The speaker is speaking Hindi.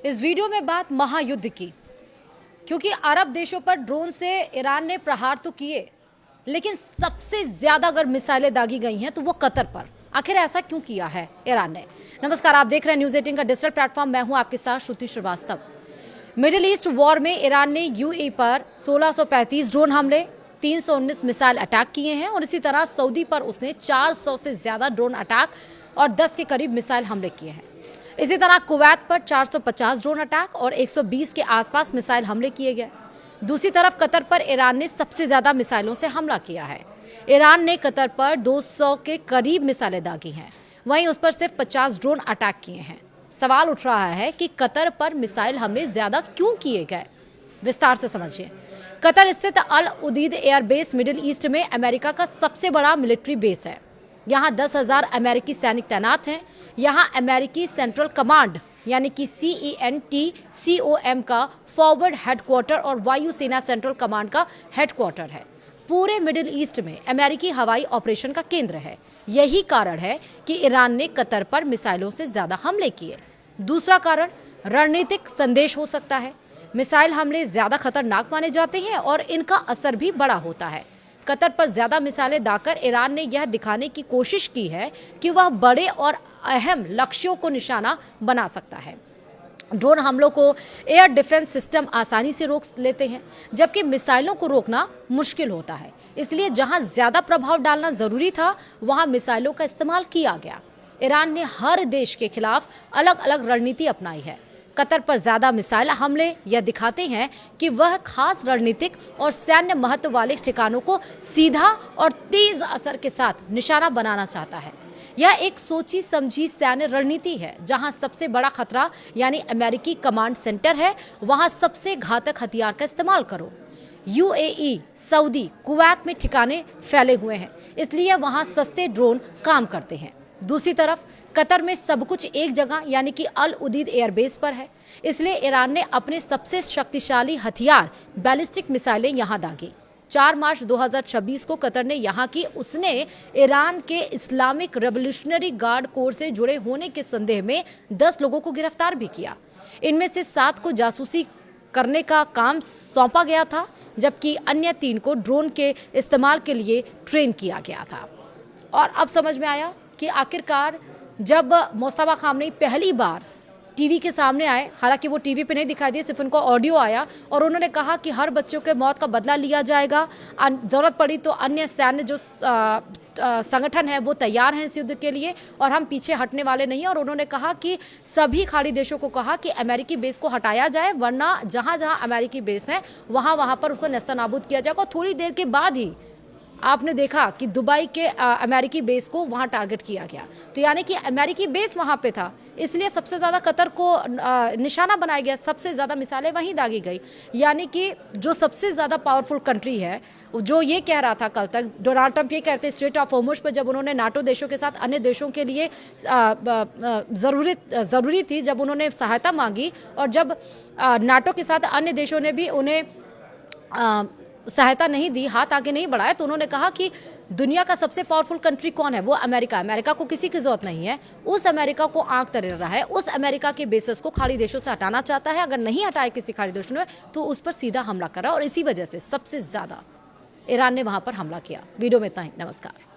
इस वीडियो में बात महायुद्ध की, क्योंकि अरब देशों पर ड्रोन से ईरान ने प्रहार तो किए, लेकिन सबसे ज्यादा अगर मिसाइलें दागी गई हैं तो वो कतर पर। आखिर ऐसा क्यों किया है ईरान ने? नमस्कार, आप देख रहे हैं न्यूज 18 का डिजिटल प्लेटफॉर्म। मैं हूं आपके साथ श्रुति श्रीवास्तव। मिडिल ईस्ट वॉर में ईरान ने यूएई पर 1635 ड्रोन हमले, 319 मिसाइल अटैक किए हैं और इसी तरह सऊदी पर उसने 400 से ज्यादा ड्रोन अटैक और 10 के करीब मिसाइल हमले किए हैं। इसी तरह कुवैत पर 450 ड्रोन अटैक और 120 के आसपास मिसाइल हमले किए गए। दूसरी तरफ कतर पर ईरान ने सबसे ज्यादा मिसाइलों से हमला किया है। ईरान ने कतर पर 200 के करीब मिसाइलें दागी हैं, वहीं उस पर सिर्फ 50 ड्रोन अटैक किए हैं। सवाल उठ रहा है कि कतर पर मिसाइल हमले ज्यादा क्यों किए गए? विस्तार से समझिए। कतर स्थित अल उदीद एयरबेस मिडिल ईस्ट में अमेरिका का सबसे बड़ा मिलिट्री बेस है। यहाँ 10,000 अमेरिकी सैनिक तैनात हैं। यहाँ अमेरिकी सेंट्रल कमांड यानी कि CENTCOM का फॉरवर्ड हेडक्वार्टर और वायुसेना सेंट्रल कमांड का हेडक्वार्टर है। पूरे मिडिल ईस्ट में अमेरिकी हवाई ऑपरेशन का केंद्र है। यही कारण है कि ईरान ने कतर पर मिसाइलों से ज्यादा हमले किए। दूसरा कारण रणनीतिक संदेश हो सकता है। मिसाइल हमले ज्यादा खतरनाक माने जाते हैं और इनका असर भी बड़ा होता है। कतर पर ज्यादा मिसाइलें दागकर ईरान ने यह दिखाने की कोशिश की है कि वह बड़े और अहम लक्ष्यों को निशाना बना सकता है। ड्रोन हमलों को एयर डिफेंस सिस्टम आसानी से रोक लेते हैं, जबकि मिसाइलों को रोकना मुश्किल होता है। इसलिए जहां ज्यादा प्रभाव डालना जरूरी था, वहां मिसाइलों का इस्तेमाल किया गया। ईरान ने हर देश के खिलाफ अलग अलग रणनीति अपनाई है। कतर पर ज्यादा मिसाइल हमले यह दिखाते हैं कि वह खास रणनीतिक और सैन्य महत्व वाले ठिकानों को सीधा और तेज असर के साथ निशाना बनाना चाहता है। यह एक सोची समझी सैन्य रणनीति है। जहां सबसे बड़ा खतरा यानी अमेरिकी कमांड सेंटर है, वहां सबसे घातक हथियार का इस्तेमाल करो। यूएई, सऊदी, कुवैत में ठिकाने फैले हुए हैं, इसलिए वहां सस्ते ड्रोन काम करते हैं। दूसरी तरफ कतर में सब कुछ एक जगह यानी कि अल उदीद एयरबेस पर है, इसलिए ईरान ने अपने सबसे शक्तिशाली हथियार बैलिस्टिक मिसाइलें यहां दागी। 4 मार्च 2026 को कतर ने यहां की उसने ईरान के इस्लामिक रेवोल्यूशनरी गार्ड कोर से जुड़े होने के संदेह में 10 लोगों को गिरफ्तार भी किया। इनमें से 7 को जासूसी करने का काम सौंपा गया था, जबकि अन्य 3 को ड्रोन के इस्तेमाल के लिए ट्रेन किया गया था। और अब समझ में आया कि आखिरकार जब मुस्तफा खामनेई पहली बार टीवी के सामने आए, हालांकि वो टीवी पे नहीं दिखाई दिए, सिर्फ उनको ऑडियो आया और उन्होंने कहा कि हर बच्चों के मौत का बदला लिया जाएगा, जरूरत पड़ी तो अन्य सैन्य जो संगठन है वो तैयार हैं इस युद्ध के लिए और हम पीछे हटने वाले नहीं हैं। और उन्होंने कहा कि सभी खाड़ी देशों को कहा कि अमेरिकी बेस को हटाया जाए, वरना जहां जहां अमेरिकी बेस है वहां पर उसको नेस्तनाबूद किया जाएगा। और थोड़ी देर के बाद ही आपने देखा कि दुबई के अमेरिकी बेस को वहां टारगेट किया गया। तो यानी कि अमेरिकी बेस वहां पे था, इसलिए सबसे ज्यादा कतर को निशाना बनाया गया। सबसे ज्यादा मिसाइलें वहीं दागी गई। यानी कि जो सबसे ज्यादा पावरफुल कंट्री है, जो ये कह रहा था कल तक, डोनाल्ड ट्रंप ये कहते स्ट्रेट ऑफ होर्मुज पर जब उन्होंने नाटो देशों के साथ अन्य देशों के लिए जरूरी थी, जब उन्होंने सहायता मांगी और जब नाटो के साथ अन्य देशों ने भी उन्हें सहायता नहीं दी, हाथ आगे नहीं बढ़ाया, तो उन्होंने कहा कि दुनिया का सबसे पावरफुल कंट्री कौन है? वो अमेरिका। अमेरिका को किसी की जरूरत नहीं है। उस अमेरिका को आंख तरेर रहा है, उस अमेरिका के बेसिस को खाड़ी देशों से हटाना चाहता है। अगर नहीं हटाए किसी खाड़ी देशों ने तो उस पर सीधा हमला करा और इसी वजह से सबसे ज्यादा ईरान ने वहां पर हमला किया। वीडियो में इतना ही। नमस्कार।